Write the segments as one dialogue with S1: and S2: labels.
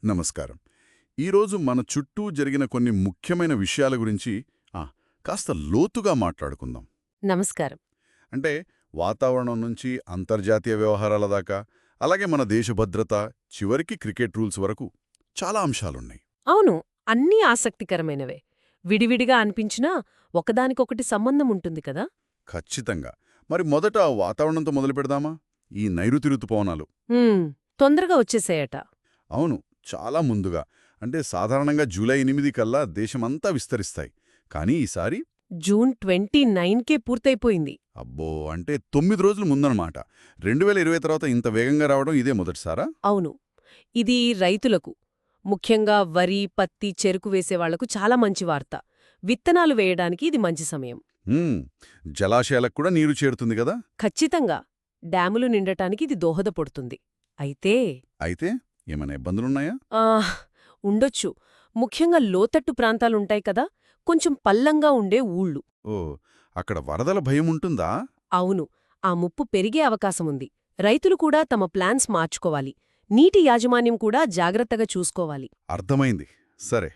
S1: నమస్కారం. ఈరోజు మన చుట్టూ జరిగిన కొన్ని ముఖ్యమైన విషయాల గురించి ఆ, కాస్త లోతుగా మాట్లాడుకుందాం.
S2: నమస్కారం.
S1: అంటే వాతావరణం నుంచి అంతర్జాతీయ వ్యవహారాల దాకా, అలాగే మన దేశ భద్రత, చివరికి క్రికెట్ రూల్స్ వరకు చాలా అంశాలున్నాయి.
S2: అవును, అన్నీ ఆసక్తికరమైనవే. విడివిడిగా అనిపించినా ఒకదానికొకటి సంబంధం ఉంటుంది కదా.
S1: ఖచ్చితంగా. మరి మొదట వాతావరణంతో మొదలు పెడదామా? ఈ నైరుతి రుతుపవనాలు.
S2: హ్మ్, తొందరగా వచ్చేసాయట.
S1: అవును, చాలా ముందుగా. అంటే సాధారణంగా జూలై 8 కల్లా దేశమంతా విస్తరిస్తాయి. కానీ ఈసారి
S2: జూన్ 29కే పూర్తయిపోయింది.
S1: అబ్బో, అంటే 9 రోజులు ముందనమాట. 2020 తర్వాత ఇంత వేగంగా రావడం ఇదే మొదటిసారా?
S2: అవును, ఇది రైతులకు, ముఖ్యంగా వరి, పత్తి, చెరుకు వేసేవాళ్లకు చాలా మంచి వార్త. విత్తనాలు వేయడానికి ఇది మంచి సమయం.
S1: హ్మ్, జలాశయాలకు కూడా నీరు చేరుతుంది కదా.
S2: ఖచ్చితంగా డ్యాములు నిండటానికి ఇది దోహదపడుతుంది. అయితే
S1: అయితే ఏమైనా ఇబ్బందులున్నాయా?
S2: ఆ, ఉండొచ్చు. ముఖ్యంగా లోతట్టు ప్రాంతాలుంటాయి కదా, కొంచెం పల్లంగా ఉండే ఊళ్ళు.
S1: ఓ, అక్కడ వరదల భయం ఉంటుందా?
S2: అవును, ఆ ముప్పు పెరిగే అవకాశముంది. రైతులు కూడా తమ ప్లాన్స్ మార్చుకోవాలి. నీటి యాజమాన్యం కూడా జాగ్రత్తగా చూసుకోవాలి.
S1: అర్థమైంది. సరే,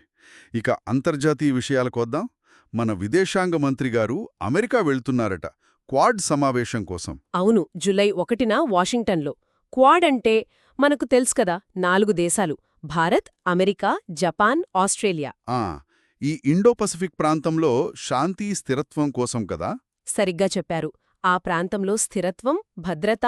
S1: ఇక అంతర్జాతీయ విషయాలకు వద్దాం. మన విదేశాంగ మంత్రి గారు అమెరికా వెళ్తున్నారట, క్వాడ్ సమావేశం కోసం.
S2: అవును, జులై 1న వాషింగ్టన్లో. క్వాడ్ అంటే మనకు తెలుసు కదా, 4 దేశాలు: భారత్, అమెరికా, జపాన్, ఆస్ట్రేలియా.
S1: ఆ, ఈ ఇండో పసిఫిక్ ప్రాంతంలో శాంతి స్థిరత్వం కోసం కదా.
S2: సరిగ్గా చెప్పారు. ఆ ప్రాంతంలో స్థిరత్వం, భద్రత,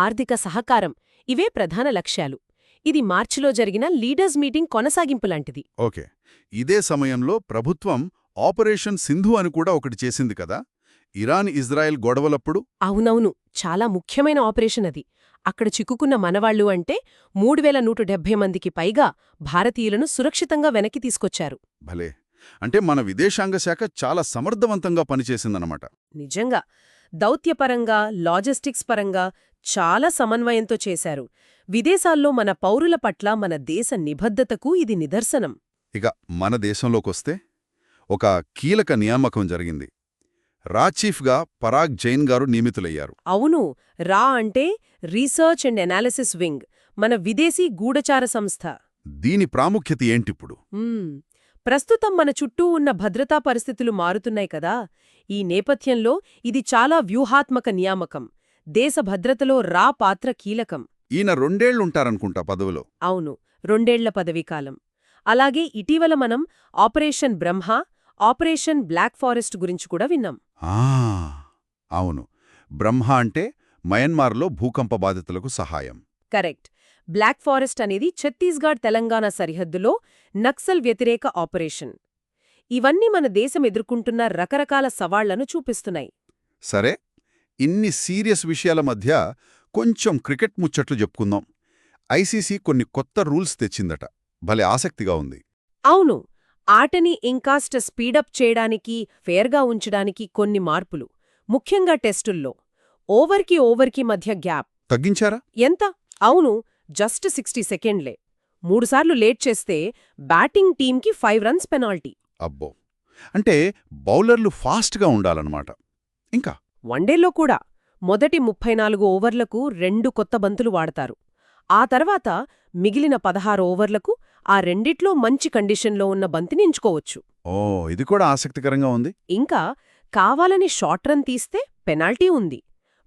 S2: ఆర్థిక సహకారం ఇవే ప్రధాన లక్ష్యాలు. ఇది మార్చిలో జరిగిన లీడర్స్ మీటింగ్ కొనసాగింపులాంటిది.
S1: ఓకే, ఇదే సమయంలో ప్రభుత్వం ఆపరేషన్ సింధు అని కూడా ఒకటి చేసింది కదా, ఇరాన్ ఇజ్రాయెల్ గొడవలప్పుడు.
S2: అవునవును, చాలా ముఖ్యమైన ఆపరేషన్ అది. అక్కడ చిక్కుకున్న మనవాళ్లు అంటే 3170 మందికి పైగా భారతీయులను సురక్షితంగా వెనక్కి తీసుకొచ్చారు.
S1: భలే, అంటే మన విదేశాంగ శాఖ చాలా సమర్థవంతంగా పనిచేసిందన్నమాట.
S2: నిజంగా దౌత్యపరంగా, లాజిస్టిక్స్ పరంగా చాలా సమన్వయంతో చేశారు. విదేశాల్లో మన పౌరుల పట్ల మన దేశ నిబద్ధతకు ఇది నిదర్శనం.
S1: ఇక మన దేశంలోకొస్తే ఒక కీలక నియామకం జరిగింది. రా చీఫ్గా పరాగ్ జైన్ గారు నియమితులయ్యారు.
S2: అవును, రా అంటే రీసెర్చ్ అండ్ ఎనాలిసిస్ వింగ్, మన విదేశీ గూఢచార సంస్థ.
S1: దీని ప్రాముఖ్యత ఏంటిప్పుడు?
S2: ప్రస్తుతం మన చుట్టూ ఉన్న భద్రతా పరిస్థితులు మారుతున్నాయి కదా. ఈ నేపథ్యంలో ఇది చాలా వ్యూహాత్మక నియామకం. దేశ భద్రతలో రా పాత్ర కీలకం.
S1: ఈయన 2 ఏళ్లుంటారనుకుంటా పదవిలో.
S2: అవును, 2 ఏళ్ల పదవీకాలం. అలాగే ఇటీవల మనం ఆపరేషన్ బ్రహ్మ, ఆపరేషన్ బ్లాక్ ఫారెస్ట్ గురించి కూడా విన్నాం.
S1: ఆ, అవును. బ్రహ్మ అంటే మయన్మార్లో భూకంప బాధితులకు సహాయం.
S2: కరెక్ట్. బ్లాక్ ఫారెస్ట్ అనేది ఛత్తీస్గఢ్ తెలంగాణ సరిహద్దులో నక్సల్ వ్యతిరేక ఆపరేషన్. ఇవన్నీ మన దేశం ఎదుర్కొంటున్న రకరకాల సవాళ్లను చూపిస్తున్నాయి.
S1: సరే, ఇన్ని సీరియస్ విషయాల మధ్య కొంచెం క్రికెట్ ముచ్చట్లు చెప్పుకుందాం. ఐసీసీ కొన్ని కొత్త రూల్స్ తెచ్చిందట. భలే ఆసక్తిగా ఉంది.
S2: అవును, ఆటని ఇంకాస్ట స్పీడప్ చేయడానికి, ఫేర్గా ఉంచడానికి కొన్ని మార్పులు. ముఖ్యంగా టెస్టుల్లో ఓవర్కి మధ్య గ్యాప్
S1: తగ్గించారా?
S2: ఎంత? అవును, జస్ట్ 60 సెకండ్లే. 3 సార్లు లేట్ చేస్తే బ్యాటింగ్ టీంకి 5 రన్స్ పెనాల్టీ.
S1: అబ్బో, అంటే బౌలర్లు ఫాస్ట్గా ఉండాలన్నమాట. ఇంకా
S2: వన్డేల్లో కూడా మొదటి 34 ఓవర్లకు 2 కొత్త బంతులు వాడతారు. ఆ తర్వాత మిగిలిన 16 ఓవర్లకు ఆ రెండిట్లో మంచి కండిషన్లో ఉన్న బంతిని ఎంచుకోవచ్చు.
S1: ఓ, ఇది కూడా ఆసక్తికరంగా ఉంది.
S2: ఇంకా కావాలని షార్ట్ రన్ తీస్తే పెనాల్టీ ఉంది.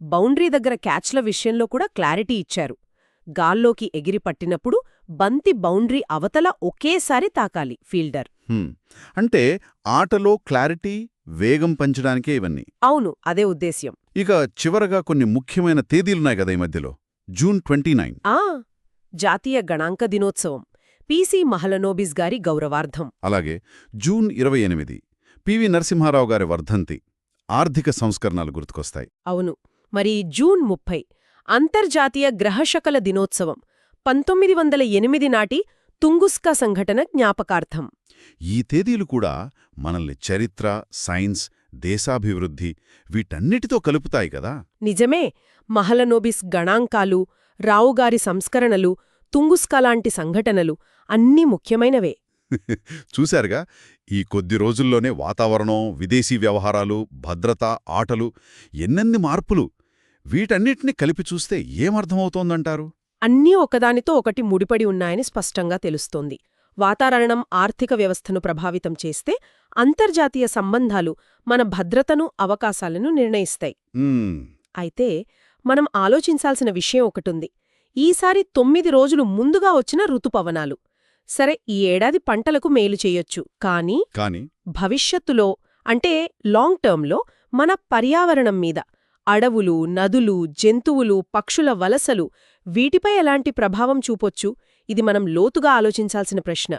S2: బౌండరీ దగ్గర క్యాచ్ల విషయంలో కూడా క్లారిటీ ఇచ్చారు. గాల్లోకి ఎగిరి పట్టినప్పుడు బంతి బౌండరీ అవతల ఒకేసారి తాకాలి ఫీల్డర్.
S1: అంటే ఆటలో క్లారిటీ, వేగం పెంచడానికే ఇవన్నీ.
S2: అవును, అదే ఉద్దేశ్యం.
S1: ఇక చివరగా కొన్ని ముఖ్యమైన తేదీలున్నాయి కదా ఈ మధ్యలో. జూన్ 29.
S2: జాతీయ గణాంక దినోత్సవం, పీసీ మహలనోబిస్ గారి గౌరవార్థం.
S1: అలాగే జూన్ 28 పివి నరసింహారావు గారి వర్ధంతి. ఆర్థిక సంస్కరణలు గుర్తుకొస్తాయి.
S2: అవును. మరి జూన్ 30 అంతర్జాతీయ గ్రహశకల దినోత్సవం, 1908 నాటి తుంగుస్కా సంఘటన జ్ఞాపకార్థం.
S1: ఈ తేదీలు కూడా మనల్ని చరిత్ర, సైన్స్, దేశాభివృద్ధి వీటన్నిటితో కలుపుతాయి కదా.
S2: నిజమే. మహలనోబిస్ గణాంకాలు, రావుగారి సంస్కరణలు, తుంగుస్కాలాంటి సంఘటనలు అన్నీ ముఖ్యమైనవే.
S1: చూశారుగా, ఈ కొద్ది రోజుల్లోనే వాతావరణం, విదేశీ వ్యవహారాలు, భద్రత, ఆటలు, ఎన్నెన్ని మార్పులు! వీటన్నిటినీ కలిపి చూస్తే ఏమర్థమవుతోందంటారు?
S2: అన్నీ ఒకదానితో ఒకటి ముడిపడి ఉన్నాయని స్పష్టంగా తెలుస్తోంది. వాతావరణం ఆర్థిక వ్యవస్థను ప్రభావితం చేస్తే అంతర్జాతీయ సంబంధాలు మన భద్రతను, అవకాశాలను నిర్ణయిస్తాయి.
S1: మ్మ్.
S2: అయితే మనం ఆలోచించాల్సిన విషయం ఒకటుంది. ఈసారి 9 రోజులు ముందుగా వచ్చిన ఋతుపవనాలు. సరే, ఈ ఏడాది పంటలకు మేలు చేయొచ్చు, కానీ
S1: కానీ
S2: భవిష్యత్తులో అంటే లాంగ్ టర్మ్లో మన పర్యావరణం మీద, అడవులు, నదులు, జంతువులు, పక్షుల వలసలు, వీటిపై ఎలాంటి ప్రభావం చూపొచ్చు? ఇది మనం లోతుగా ఆలోచించాల్సిన ప్రశ్న.